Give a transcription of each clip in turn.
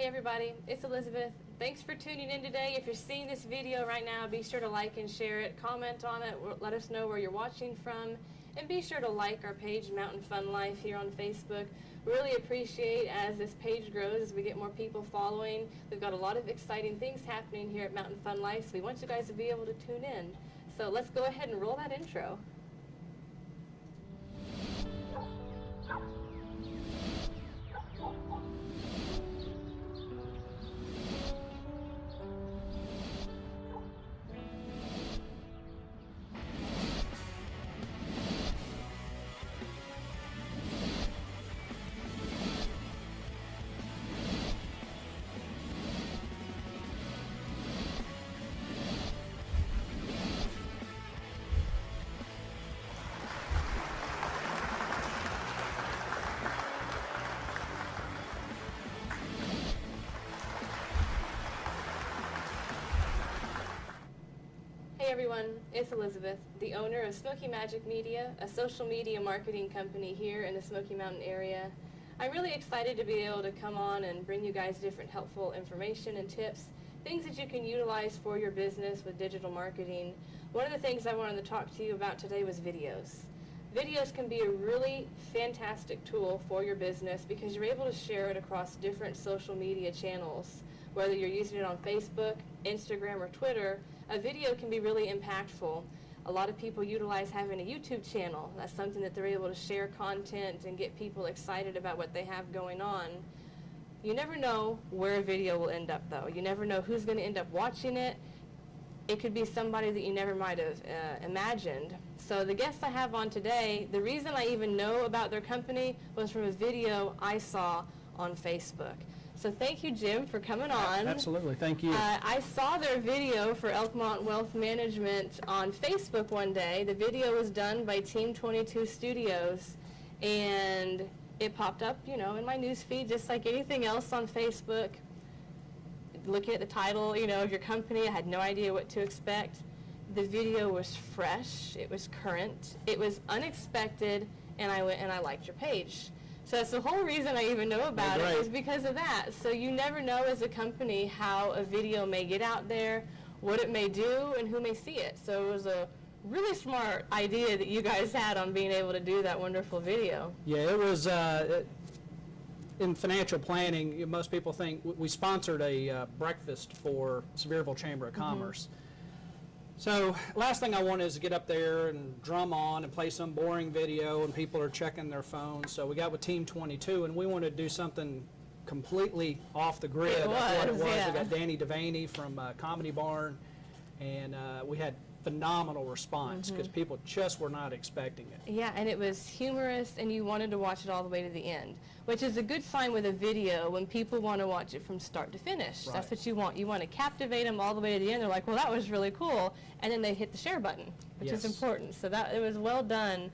Hey everybody, it's Elizabeth. Thanks for tuning in today. If you're seeing this video right now, be sure to like and share it, comment on it, let us know where you're watching from, and be sure to like our page, Mountain Fun Life, here on Facebook. We really appreciate as this page grows, as we get more people following. We've got a lot of exciting things happening here at Mountain Fun Life, so we want you guys to be able to tune in. So let's go ahead and roll that intro. Hey everyone, it's Elizabeth, the owner of Smoky Magic Media, a social media marketing company here in the Smoky Mountain area. I'm really excited to be able to come on and bring you guys different helpful information and tips, things that you can utilize for your business with digital marketing. One of the things I wanted to talk to you about today was videos. Videos can be a really fantastic tool for your business because you're able to share it across different social media channels. Whether you're using it on Facebook, Instagram, or Twitter, a video can be really impactful. A lot of people utilize having a YouTube channel. That's something that they're able to share content and get people excited about what they have going on. You never know where a video will end up, though. You never know who's going to end up watching it. It could be somebody that you never might have imagined. So the guest I have on today, the reason I even know about their company was from a video I saw on Facebook. So thank you, Jim, for coming on. Absolutely, thank you. I saw their video for Elkmont Wealth Management on Facebook one day. The video was done by Team 22 Studios, and it popped up, you know, in my news feed just like anything else on Facebook. Looking at the title, you know, of your company, I had no idea what to expect. The video was fresh, it was current, it was unexpected, and I went and I liked your page. So that's the whole reason I even know about it, is because of that. So you never know as a company how a video may get out there, what it may do, and who may see it. So it was a really smart idea that you guys had on being able to do that wonderful video. Yeah, it was, in financial planning, most people think, we sponsored a breakfast for Sevierville Chamber of Commerce. So last thing I want is to get up there and drum on and play some boring video and people are checking their phones. So we got with Team 22 and we wanted to do something completely off the grid. That's what it was. Yeah. We got Danny Devaney from Comedy Barn, and we had phenomenal response because people just were not expecting it. Yeah, and it was humorous and you wanted to watch it all the way to the end, which is a good sign with a video when people want to watch it from start to finish. Right. That's what you want. You want to captivate them all the way to the end. They're like, well, that was really cool. And then they hit the share button, which is important. So that it was well done.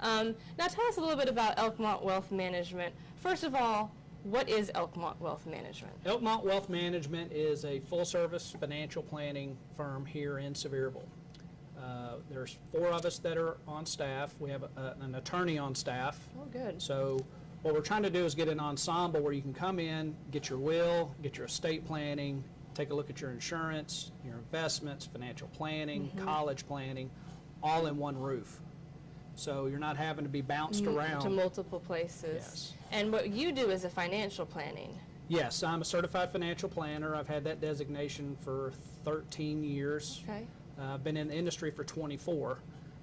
Now tell us a little bit about Elkmont Wealth Management. First of all, what is Elkmont Wealth Management? Elkmont Wealth Management is a full-service financial planning firm here in Sevierville. There's 4 of us that are on staff. We have an attorney on staff. Oh, good. So what we're trying to do is get an ensemble where you can come in, get your will, get your estate planning, take a look at your insurance, your investments, financial planning, college planning, all in one roof. So you're not having to be bounced around to multiple places. Yes. And what you do is a financial planning. Yes, I'm a certified financial planner. I've had that designation for 13 years. Okay. I've been in the industry for 24.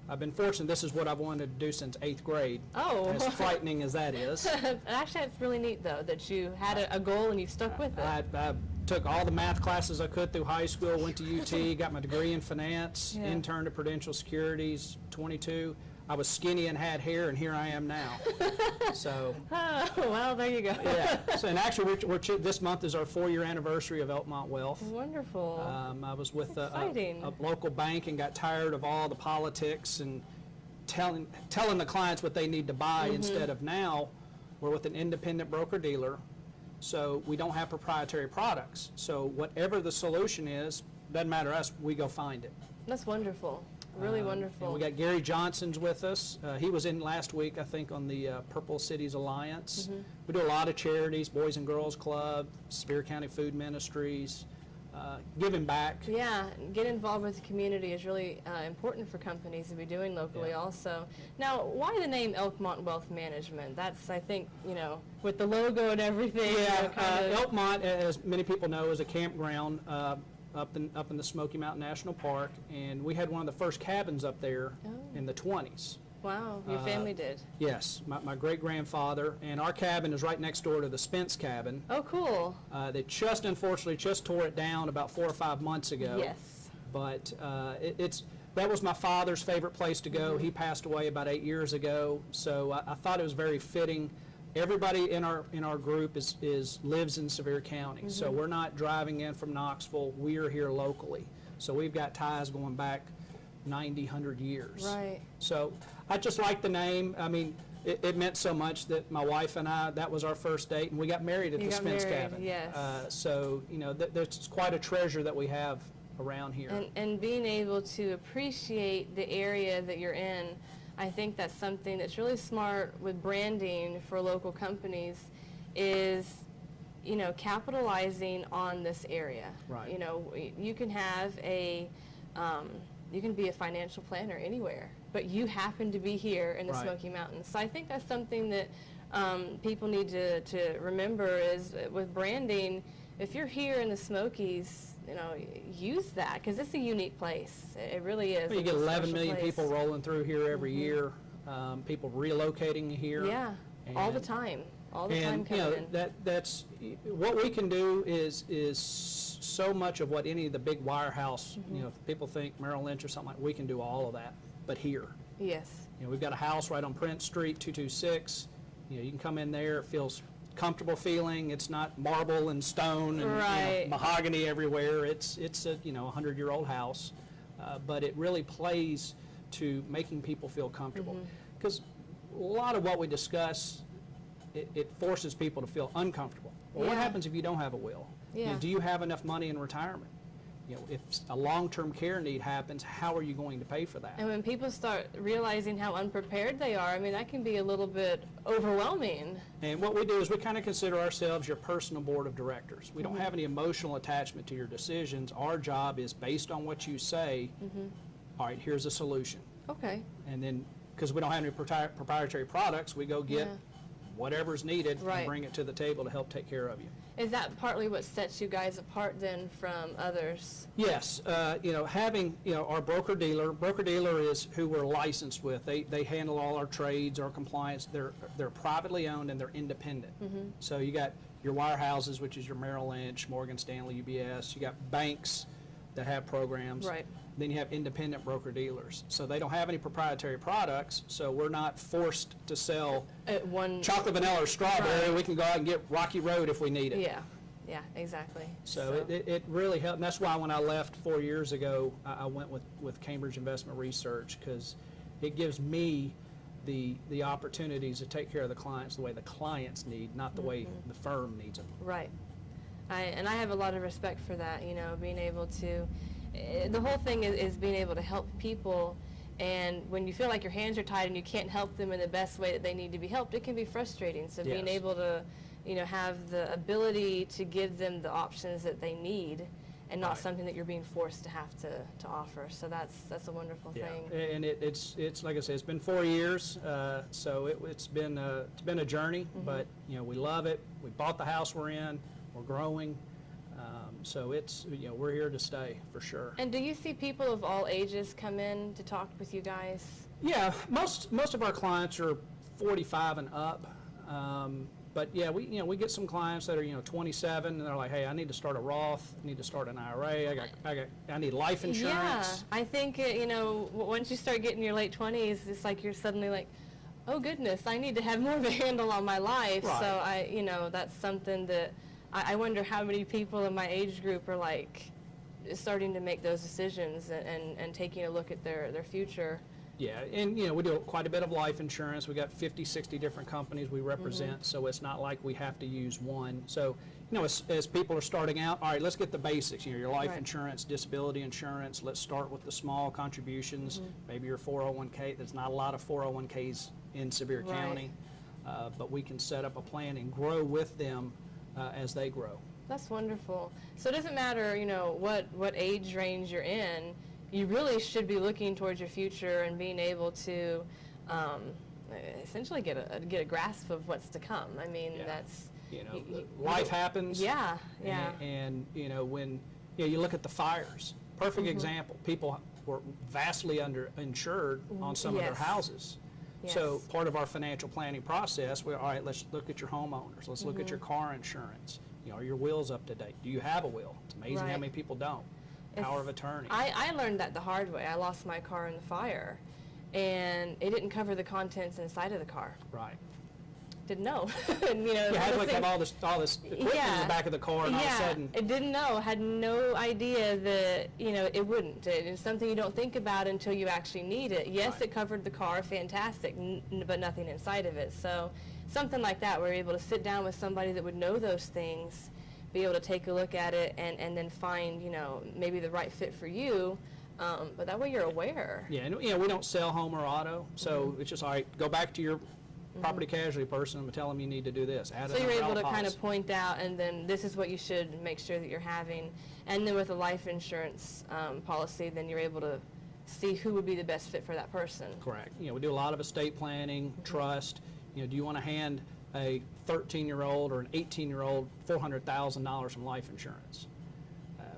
I've been fortunate. This is what I've wanted to do since 8th grade. Oh. As frightening as that is. Actually, that's really neat, though, that you had a goal and you stuck with it. I took all the math classes I could through high school, went to UT, got my degree in finance, interned at Prudential Securities, 22. I was skinny and had hair, and here I am now. So. Oh, well, there you go. Yeah. So, and actually, this month is our 4-year anniversary of Elkmont Wealth. Wonderful. I was with a local bank and got tired of all the politics and telling the clients what they need to buy. Instead of now, we're with an independent broker-dealer, so we don't have proprietary products. So whatever the solution is, doesn't matter to us, we go find it. That's wonderful. really wonderful. And we got Gary Johnson's with us. He was in last week, I think, on the Purple Cities Alliance. We do a lot of charities, Boys and Girls Club, Sevier County Food Ministries, giving back. Yeah, get involved with the community is really important for companies to be doing locally also. Now, why the name Elkmont Wealth Management? That's, I think, with the logo and everything. Elkmont, as many people know, is a campground up in the Smoky Mountain National Park, and we had one of the first cabins up there in the 20s. Wow, your family did? Yes, my great-grandfather, and our cabin is right next door to the Spence cabin. Oh, cool. They unfortunately tore it down about 4 or 5 months ago. Yes. But that was my father's favorite place to go. He passed away about 8 years ago, so I thought it was very fitting. Everybody in our group lives in Sevier County, so we're not driving in from Knoxville. We are here locally, so we've got ties going back 90, 100 years. Right. So I just like the name. I mean, it meant so much that my wife and I, that was our first date, and we got married at the Spence cabin. Yes. So, there's quite a treasure that we have around here. And being able to appreciate the area that you're in, I think that's something that's really smart with branding for local companies is, capitalizing on this area. Right. You can have you can be a financial planner anywhere, but you happen to be here in the Smoky Mountains. So I think that's something that people need to remember is with branding, if you're here in the Smokies, use that because it's a unique place. It really is. Well, you get 11 million people rolling through here every year, people relocating here. Yeah, all the time. All the time coming in. That's what we can do is so much of what any of the big wirehouse, if people think Merrill Lynch or something like, we can do all of that, but here. Yes. We've got a house right on Prince Street, 226. You can come in there, it feels comfortable feeling. It's not marble and stone and mahogany everywhere. It's a 100-year-old house, but it really plays to making people feel comfortable. Because a lot of what we discuss, it forces people to feel uncomfortable. Well, what happens if you don't have a will? Yeah. Do you have enough money in retirement? If a long-term care need happens, how are you going to pay for that? And when people start realizing how unprepared they are, I mean, that can be a little bit overwhelming. And what we do is we kind of consider ourselves your personal board of directors. We don't have any emotional attachment to your decisions. Our job is based on what you say, all right, here's a solution. Okay. And then, because we don't have any proprietary products, we go get whatever's needed and bring it to the table to help take care of you. Is that partly what sets you guys apart then from others? Yes, having our broker dealer is who we're licensed with. They handle all our trades, our compliance. They're privately owned and they're independent. So you got your wirehouses, which is your Merrill Lynch, Morgan Stanley, UBS. You got banks that have programs. Right. Then you have independent broker dealers. So they don't have any proprietary products, so we're not forced to sell chocolate, vanilla, or strawberry. Right. We can go out and get Rocky Road if we need it. Yeah, exactly. So it really helped, and that's why when I left 4 years ago, I went with Cambridge Investment Research, because it gives me the opportunities to take care of the clients the way the clients need, not the way the firm needs them. Right. And I have a lot of respect for that, being able to, the whole thing is being able to help people, and when you feel like your hands are tied and you can't help them in the best way that they need to be helped, it can be frustrating. So being able to, have the ability to give them the options that they need and not something that you're being forced to have to offer. So that's a wonderful thing. And it's like I said, it's been 4 years, so it's been a journey, but we love it. We bought the house we're in. We're growing, so it's we're here to stay for sure. And do you see people of all ages come in to talk with you guys? Yeah, most of our clients are 45 and up, but yeah, we get some clients that are 27 and they're like, hey, I need to start a Roth, I need to start an IRA, I need life insurance. Yeah, I think once you start getting your late 20s, it's like you're suddenly like, oh goodness, I need to have more of a handle on my life. Right. So that's something that I wonder how many people in my age group are like starting to make those decisions and taking a look at their future Yeah, and we do quite a bit of life insurance. We got 50, 60 different companies we represent, so it's not like we have to use one. So, as people are starting out, all right, let's get the basics. Your life Right. insurance, disability insurance. Let's start with the small contributions. Maybe your 401k. There's not a lot of 401ks in Sevier Right. County, but we can set up a plan and grow with them as they grow. That's wonderful. So it doesn't matter, what age range you're in. You really should be looking towards your future and being able to essentially get a grasp of what's to come. I mean, Yeah. that's Life happens. Yeah, yeah. And when you look at the fires, perfect example. People were vastly underinsured on some of their Yes. houses. So Yes. part of our financial planning process, all right, let's look at your homeowners. Let's look at your car insurance. Are your wills up to date? Do you have a will? It's amazing how Right. many people don't. It's- Power of attorney. I learned that the hard way. I lost my car in the fire, and it didn't cover the contents inside of the car. Right. Didn't know. And, You had to have all this equipment in Yeah. the back of the car, and all of a Yeah, sudden, I didn't know. Had no idea that it wouldn't. It's something you don't think about until you actually need it. Yes, Right. it covered the car, fantastic, but nothing inside of it. So something like that, we're able to sit down with somebody that would know those things, be able to take a look at it, and then find maybe the right fit for you. But that way you're aware. yeah, and we don't sell home or auto, so it's just all right. Go back to your property casualty person and tell them you need to do this. Add So an you're able umbrella to kind policy. of point out, and then this is what you should make sure that you're having. And then with a life insurance policy, then you're able to see who would be the best fit for that person. Correct. We do a lot of estate planning, trust. Do you want to hand a 13-year-old or an 18-year-old $400,000 from life insurance?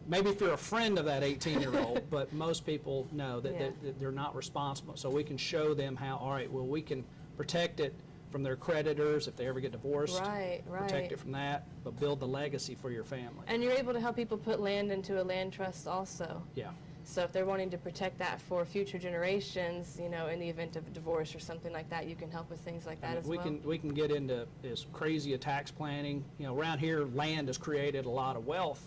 Maybe if you're a friend of that 18-year-old, but most people know that, Yeah. that they're not responsible. So we can show them how, all right, well, we can protect it from their creditors if they ever get divorced. Right, right. Protect it from that, but build the legacy for your family. And you're able to help people put land into a land trust also. Yeah. So if they're wanting to protect that for future generations, in the event of a divorce or something like that, you can help with things like that as we well. can get into this crazy tax planning. Around here, land has created a lot of wealth.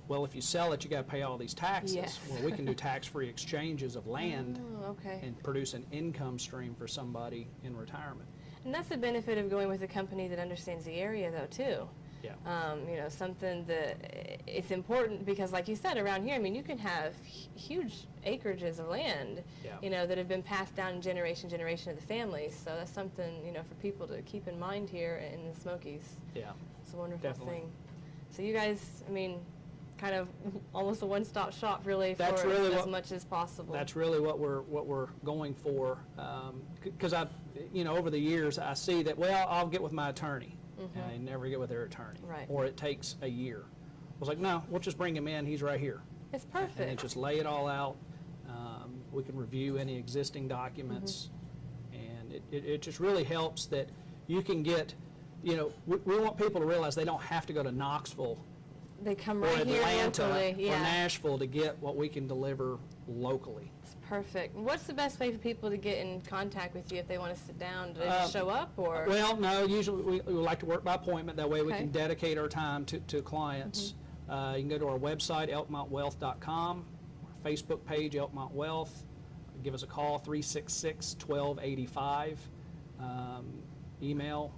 Well, if you sell it, you got to pay all these taxes. Yes. Well, we can do tax-free exchanges of land Oh, okay. and produce an income stream for somebody in retirement. And that's the benefit of going with a company that understands the area, though, too. Yeah. Something that it's important because, like you said, around here, I mean, you can have huge acreages of land, Yeah. that have been passed down generation of the family. So that's something, for people to keep in mind here in the Smokies. Yeah. It's a wonderful Definitely. thing. So you guys, I mean, kind of almost a one-stop shop, really, That's for really as what- much as possible. That's really what we're going for. Because over the years, I see that, well, I'll get with my attorney. And I never get with their attorney. Right. Or it takes a year. I was like, no, we'll just bring him in. He's right here. It's And then perfect. just lay it all out. We can review any existing documents. And it just really helps that you can get, we want people to realize they don't have to go to Knoxville They come or right here Atlanta locally. or Yeah. Nashville to get what we can deliver locally. It's perfect. What's the best way for people to get in contact with you if they want to sit down? Do they just show up, or? Well, no, usually we like to work by appointment. That way we Okay. can dedicate our time to clients. You can go to our website, elkmontwealth.com, our Facebook page, Elkmont Wealth. Give us a call, 366-1285. Email,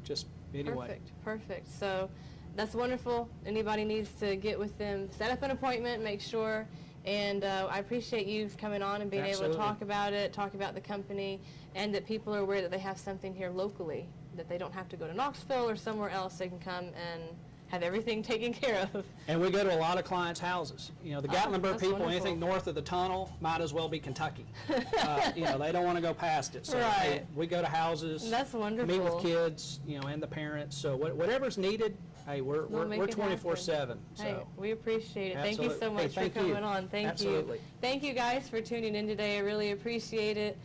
just anyway. Perfect. So that's wonderful. Anybody needs to get with them, set up an appointment, make sure. And I appreciate you coming on and being able Absolutely. to talk about it, talk about the company, and that people are aware that they have something here locally, that they don't have to go to Knoxville or somewhere else. They can come and have everything taken care of. And we go to a lot of clients' houses. The Gatlinburg that's people, wonderful. anything north of the tunnel might as well be Kentucky. They don't want to go past it. So hey, Right. we go to houses. That's wonderful. Meet with kids, and the parents. So whatever's needed, hey, we're We'll make it 24/7. Hey, So we appreciate it. Thank you so Absolutely. Hey, much for thank you. coming on. Thank Absolutely. you. Thank you guys for tuning in today. I really appreciate it.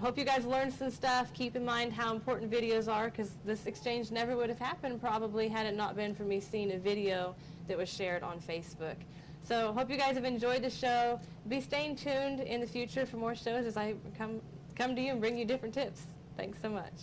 Hope you guys learned some stuff. Keep in mind how important videos are, because this exchange never would have happened probably had it not been for me seeing a video that was shared on Facebook. So hope you guys have enjoyed the show. Be staying tuned in the future for more shows as I come to you and bring you different tips. Thanks so much.